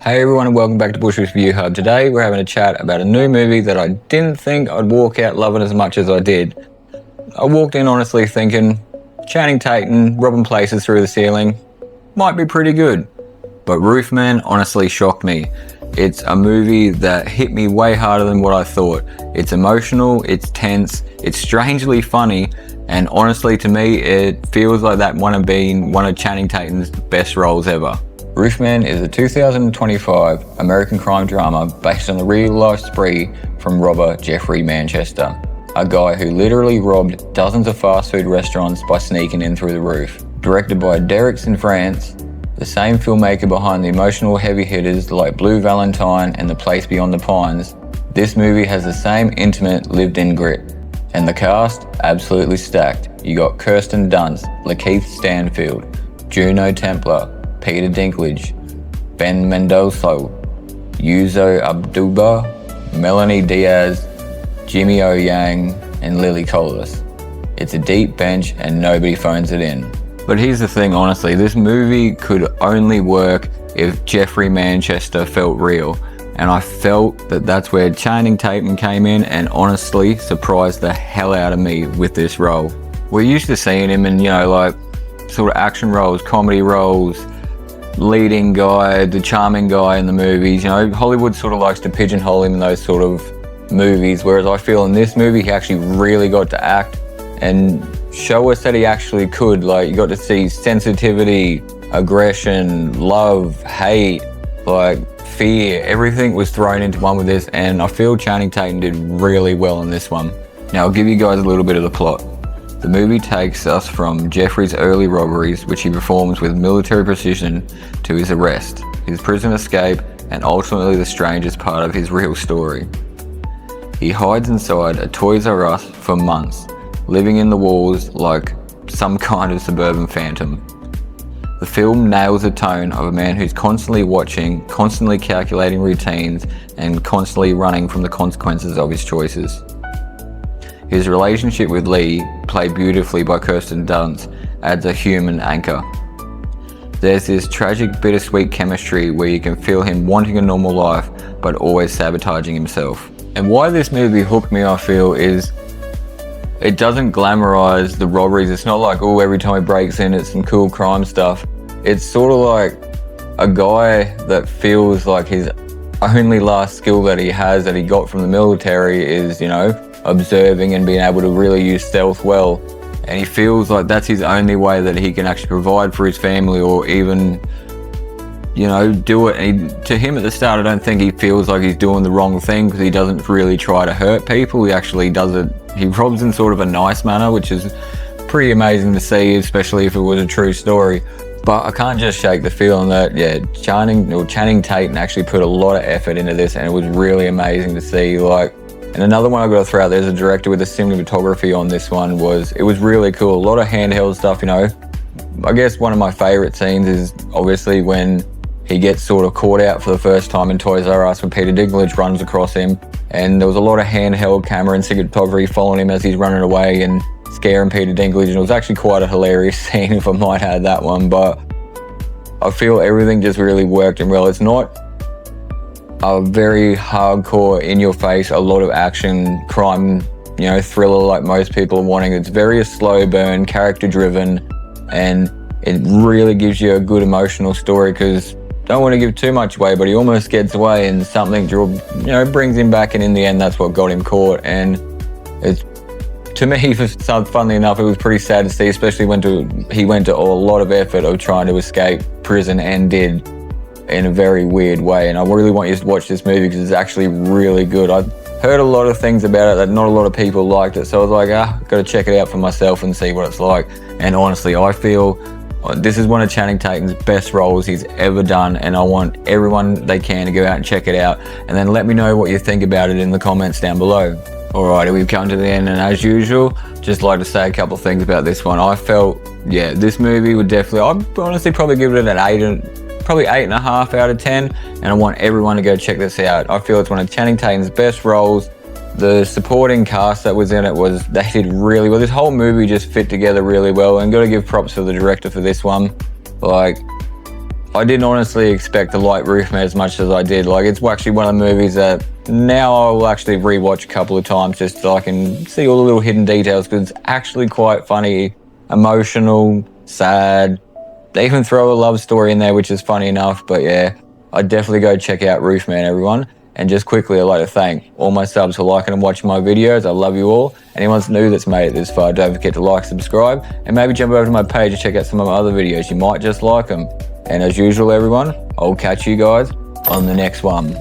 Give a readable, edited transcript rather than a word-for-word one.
Hey everyone, and welcome back to Bushwick's View Hub. Today we're having a chat about a new movie that I didn't think I'd walk out loving as much as I did. I walked in honestly thinking Channing Tatum robbing places through the ceiling might be pretty good, but Roofman honestly shocked me. It's a movie that hit me way harder than what I thought. It's emotional, it's tense, it's strangely funny, and honestly to me it feels like that might have been one of Channing Tatum's best roles ever. Roofman is a 2025 American crime drama based on the real-life spree from robber Jeffrey Manchester, a guy who literally robbed dozens of fast food restaurants by sneaking in through the roof. Directed by Derek in France, the same filmmaker behind the emotional heavy hitters like Blue Valentine and The Place Beyond the Pines, this movie has the same intimate, lived-in grit. And the cast, absolutely stacked. You got Kirsten Dunst, Lakeith Stanfield, Juno Templar, Peter Dinklage, Ben Mendoza, Yuzo Abduba, Melanie Diaz, Jimmy O Yang, and Lily Collins. It's a deep bench and nobody phones it in. But here's the thing, honestly, this movie could only work if Jeffrey Manchester felt real. And I felt that that's where Channing Tatum came in and honestly surprised the hell out of me with this role. We're used to seeing him in, like sort of action roles, comedy roles, leading guy, the charming guy in the movies. Hollywood sort of likes to pigeonhole him in those sort of movies, whereas I feel in this movie he actually really got to act and show us that he actually could. Like, you got to see sensitivity, aggression, love, hate, fear. Everything was thrown into one with this, and I feel Channing Tatum did really well in this one. Now I'll give you guys a little bit of the plot. The movie takes us from Jeffrey's early robberies, which he performs with military precision, to his arrest, his prison escape, and ultimately the strangest part of his real story. He hides inside a Toys R Us for months, living in the walls like some kind of suburban phantom. The film nails the tone of a man who's constantly watching, constantly calculating routines, and constantly running from the consequences of his choices. His relationship with Lee, played beautifully by Kirsten Dunst, adds a human anchor. There's this tragic, bittersweet chemistry where you can feel him wanting a normal life, but always sabotaging himself. And why this movie hooked me, I feel, is it doesn't glamorize the robberies. It's not like, every time he breaks in, it's some cool crime stuff. It's sort of like a guy that feels like his only last skill that he has, that he got from the military, is, observing and being able to really use stealth well, and he feels like that's his only way that he can actually provide for his family, or even do it. And to him at the start, I don't think he feels like he's doing the wrong thing, because he doesn't really try to hurt people. He actually does it, he robs in sort of a nice manner, which is pretty amazing to see, especially if it was a true story. But I can't just shake the feeling that Channing Tatum actually put a lot of effort into this, and it was really amazing to see. And another one I've got to throw out there as a director with the cinematography on this one it was really cool. A lot of handheld stuff, I guess one of my favorite scenes is obviously when he gets sort of caught out for the first time in Toys R Us, when Peter Dinklage runs across him, and there was a lot of handheld camera and cinematography following him as he's running away and scaring Peter Dinklage, and it was actually quite a hilarious scene, if I might add that one. But I feel everything just really worked and well. It's not a very hardcore, in-your-face, a lot of action, crime, thriller like most people are wanting. It's very a slow burn, character-driven, and it really gives you a good emotional story, because don't want to give too much away, but he almost gets away and something brings him back, and in the end that's what got him caught. And it's, to me, funnily enough, it was pretty sad to see, especially when he went to a lot of effort of trying to escape prison, and did in a very weird way. And I really want you to watch this movie, because it's actually really good. I've heard a lot of things about it that not a lot of people liked it, so I was like, got to check it out for myself and see what it's like. And honestly, I feel this is one of Channing Tatum's best roles he's ever done, and I want everyone they can to go out and check it out, and then let me know what you think about it in the comments down below. Alrighty, we've come to the end, and as usual, just like to say a couple of things about this one. I felt, this movie would definitely, I'd honestly probably give it an 8.5 out of 10, and I want everyone to go check this out. I feel it's one of Channing Tatum's best roles. The supporting cast that was in it they did really well. This whole movie just fit together really well, and got to give props to the director for this one. I didn't honestly expect to like Roofman as much as I did. Like, it's actually one of the movies that now I will actually rewatch a couple of times just so I can see all the little hidden details, because it's actually quite funny, emotional, sad. They even throw a love story in there, which is funny enough. But yeah, I'd definitely go check out Roofman, everyone. And just quickly, I'd like to thank all my subs for liking and watching my videos. I love you all. Anyone new that's made it this far, don't forget to like, subscribe, and maybe jump over to my page and check out some of my other videos. You might just like them. And as usual, everyone, I'll catch you guys on the next one.